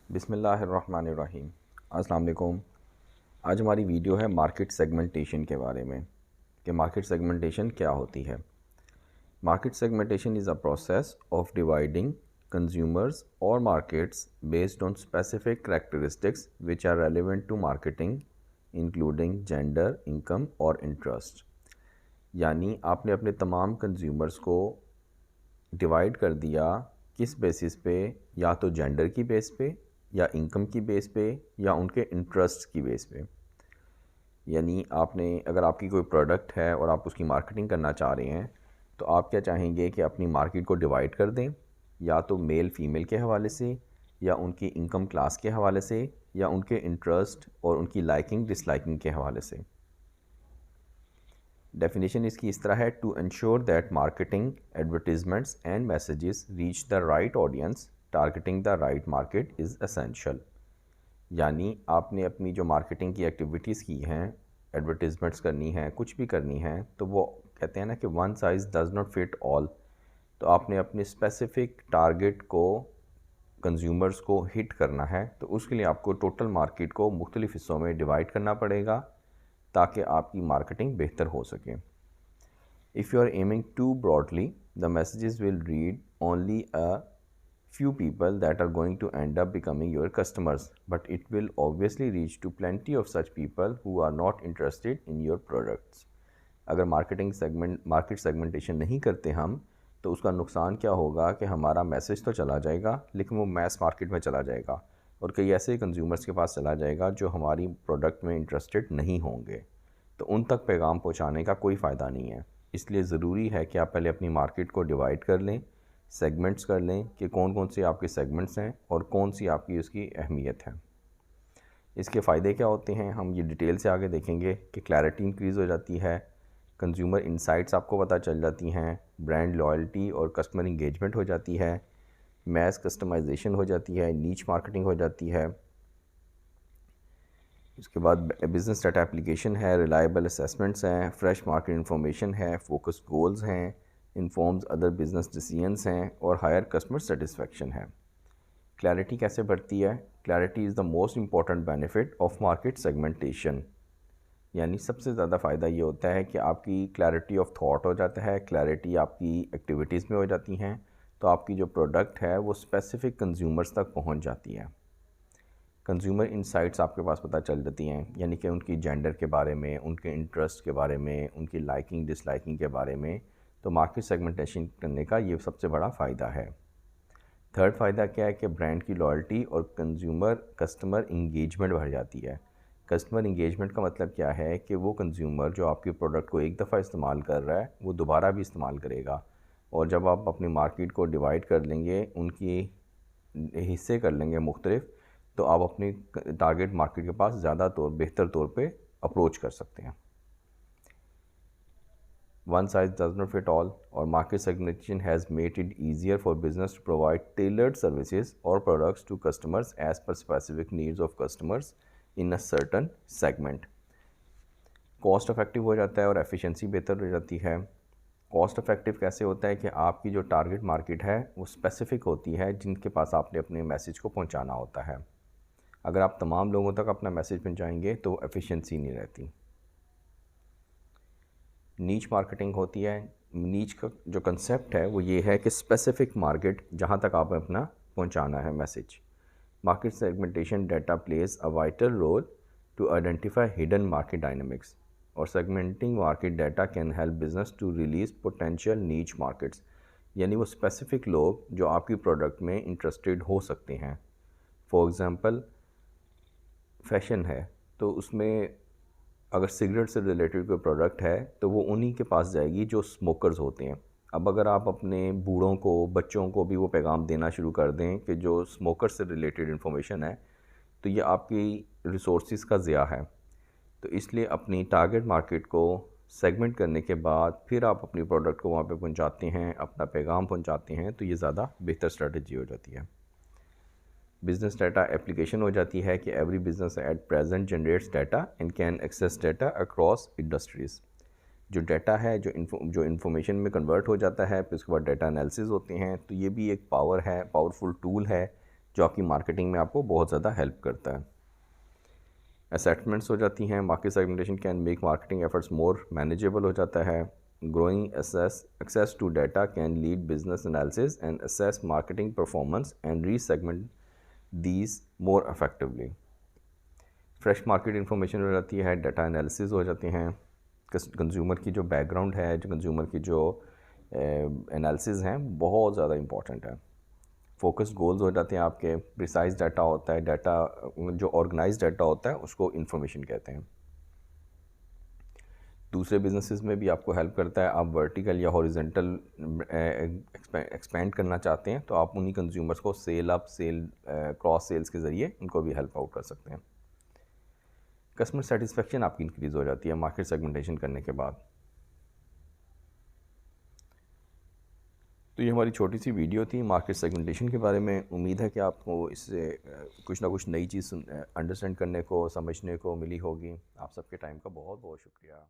बिस्मिल्लाहिर्रहमानिर्रहीम। अस्सलाम वालेकुम। आज हमारी वीडियो है मार्केट सेगमेंटेशन के बारे में कि मार्केट सेगमेंटेशन क्या होती है। Market segmentation is a process of dividing consumers और markets based on specific characteristics which are relevant to marketing including gender, income और इंटरेस्ट। यानी आपने अपने तमाम कंज्यूमर्स को डिवाइड कर दिया किस बेसिस पे, या तो जेंडर की बेस पे, या इनकम की बेस पे, या उनके इंटरेस्ट की बेस पे। यानी आपने, अगर आपकी कोई प्रोडक्ट है और आप उसकी मार्केटिंग करना चाह रहे हैं, तो आप क्या चाहेंगे कि अपनी मार्केट को डिवाइड कर दें, या तो मेल फीमेल के हवाले से, या उनकी इनकम क्लास के हवाले से, या उनके इंटरेस्ट और उनकी लाइकिंग डिसलाइकिंग के हवाले से। डेफिनेशन इसकी इस तरह है: to ensure that marketing advertisements and messages reach the right audience, targeting the right market is essential. यानी आपने अपनी जो मार्केटिंग की एक्टिविटीज़ की हैं, एडवर्टीजमेंट्स करनी है, कुछ भी करनी है, तो वो कहते हैं ना कि one size does not fit all. तो आपने अपने स्पेसिफिक टारगेट को, कंज्यूमर्स को हिट करना है, तो उसके लिए आपको टोटल मार्केट को मुख्तलिफ़ हिस्सों में डिवाइड करना पड़ेगा ताकि आपकी मार्केटिंग बेहतर हो सके। If you are aiming too broadly, the messages will read only a few people that are going to end up becoming your customers, but it will obviously reach to plenty of such people who are not interested in your products. अगर market segmentation नहीं करते हम, तो उसका नुकसान क्या होगा कि हमारा मैसेज तो चला जाएगा, लेकिन वो मैस मार्केट में चला जाएगा और कई ऐसे कंज्यूमर्स के पास चला जाएगा जो हमारी प्रोडक्ट में इंटरेस्टेड नहीं होंगे। तो उन तक पैगाम पहुंचाने का कोई फ़ायदा नहीं है। इसलिए ज़रूरी है कि आप पहले अपनी मार्केट को डिवाइड कर लें, सेगमेंट्स कर लें कि कौन कौन से आपके सेगमेंट्स हैं और कौन सी आपकी उसकी अहमियत है। इसके फ़ायदे क्या होते हैं, हम ये डिटेल से आगे देखेंगे कि क्लैरिटी इंक्रीज़ हो जाती है, कंज्यूमर इंसाइट्स आपको पता चल जाती हैं, ब्रांड लॉयल्टी और कस्टमर इंगेजमेंट हो जाती है, मैस कस्टमाइजेशन हो जाती है, नीच मार्केटिंग हो जाती है। इसके बाद बिज़नेस डाटा एप्लीकेशन है, रिलायबल असेसमेंट्स हैं, फ्रेश मार्केट इन्फॉर्मेशन है, फोकस गोल्स हैं, इन्फॉर्म्स अदर बिजनेस डिसीजंस हैं और हायर कस्टमर सेटिस्फेक्शन है। क्लैरिटी कैसे बढ़ती है? Clarity is the most important benefit of market segmentation. यानी सबसे ज़्यादा फ़ायदा ये होता है कि आपकी क्लैरिटी ऑफ थॉट हो जाता है, क्लैरिटी आपकी एक्टिविटीज़ में हो जाती हैं, तो आपकी जो प्रोडक्ट है वो स्पेसिफ़िक कंज्यूमर्स तक पहुंच जाती है। कंज्यूमर इंसाइट्स आपके पास पता चल जाती हैं, यानी कि उनकी जेंडर के बारे में, उनके इंटरेस्ट के बारे में, उनकी लाइकिंग डिसलाइकिंग के बारे में। तो मार्केट सेगमेंटेशन करने का ये सबसे बड़ा फ़ायदा है। थर्ड फ़ायदा क्या है कि ब्रांड की लॉयल्टी और कस्टमर इंगेजमेंट बढ़ जाती है। कस्टमर इंगेजमेंट का मतलब क्या है कि वो कंज्यूमर जो आपकी प्रोडक्ट को एक दफ़ा इस्तेमाल कर रहा है, वो दोबारा भी इस्तेमाल करेगा। और जब आप अपनी मार्केट को डिवाइड कर लेंगे, उनकी हिस्से कर लेंगे मुख्तलिफ, तो आप अपनी टारगेट मार्केट के पास बेहतर तौर पे अप्रोच कर सकते हैं। One size does not fit all, और market segmentation has made it easier for business to provide tailored services और products to customers as per specific needs of customers in a certain segment. Cost effective हो जाता है और efficiency बेहतर हो जाती है। कॉस्ट इफेक्टिव कैसे होता है कि आपकी जो टारगेट मार्केट है वो स्पेसिफिक होती है, जिनके पास आपने अपने मैसेज को पहुंचाना होता है। अगर आप तमाम लोगों तक अपना मैसेज पहुंचाएंगे तो एफिशिएंसी नहीं रहती। नीच मार्केटिंग होती है। नीच का जो कंसेप्ट है वो ये है कि स्पेसिफिक मार्केट जहां तक आप अपना पहुंचाना है message. Market segmentation data plays a vital role to identify hidden market dynamics, और segmenting market data can help business to release potential niche markets. यानी वो स्पेसिफिक लोग जो आपकी प्रोडक्ट में इंटरेस्टेड हो सकते हैं। फॉर एग्ज़ाम्पल, फैशन है, तो उसमें अगर सिगरेट से रिलेटेड कोई प्रोडक्ट है तो वो उन्हीं के पास जाएगी जो स्मोकर्स होते हैं। अब अगर आप अपने बूढ़ों को, बच्चों को भी वो पैगाम देना शुरू कर दें कि जो स्मोकर से रिलेटेड इन्फॉर्मेशन है, तो ये आपकी रिसोर्सिस का ज़िया है। तो इसलिए अपनी टारगेट मार्केट को सेगमेंट करने के बाद फिर आप अपनी प्रोडक्ट को वहाँ पे पहुँचाते हैं, अपना पैगाम पहुँचाते हैं, तो ये ज़्यादा बेहतर स्ट्रेटजी हो जाती है। बिजनेस डाटा एप्लीकेशन हो जाती है कि every business at present generates data and can access data across industries. जो डाटा है, जो इन्फॉर्मेशन में कन्वर्ट हो जाता है, फिर उसके बाद डाटा एनालिसिस होते हैं। तो ये भी एक पावरफुल टूल है जो आपकी मार्केटिंग में आपको बहुत ज़्यादा हेल्प करता है। असेसमेंट्स हो जाती हैं। Market segmentation can make marketing efforts more manageable हो जाता है। Growing access to data can lead business analysis and assess marketing performance and resegment these more effectively. Fresh market information हो जाती है, डाटा एनालिसिस हो जाते हैं, कंज्यूमर की जो बैकग्राउंड है, जो कंज्यूमर की जो एनालिसिस हैं बहुत ज़्यादा इंपॉर्टेंट है। फोकस्ड गोल्स हो जाते हैं आपके, प्रिसाइज डाटा होता है, डाटा जो ऑर्गेनाइज डाटा होता है उसको इन्फॉर्मेशन कहते हैं। दूसरे बिजनेसेस में भी आपको हेल्प करता है। आप वर्टिकल या हॉरिजेंटल एक्सपेंड करना चाहते हैं तो आप उन्हीं कंज्यूमर्स को sell up, sell cross sells के ज़रिए उनको भी हेल्प आउट कर सकते हैं। कस्टमर सेटिस्फेक्शन आपकी इंक्रीज़ हो जाती है मार्केट सेगमेंटेशन करने के बाद। तो ये हमारी छोटी सी वीडियो थी मार्केट सेगमेंटेशन के बारे में। उम्मीद है कि आपको इससे कुछ ना कुछ नई चीज़ अंडरस्टैंड करने को, समझने को मिली होगी। आप सबके टाइम का बहुत बहुत शुक्रिया।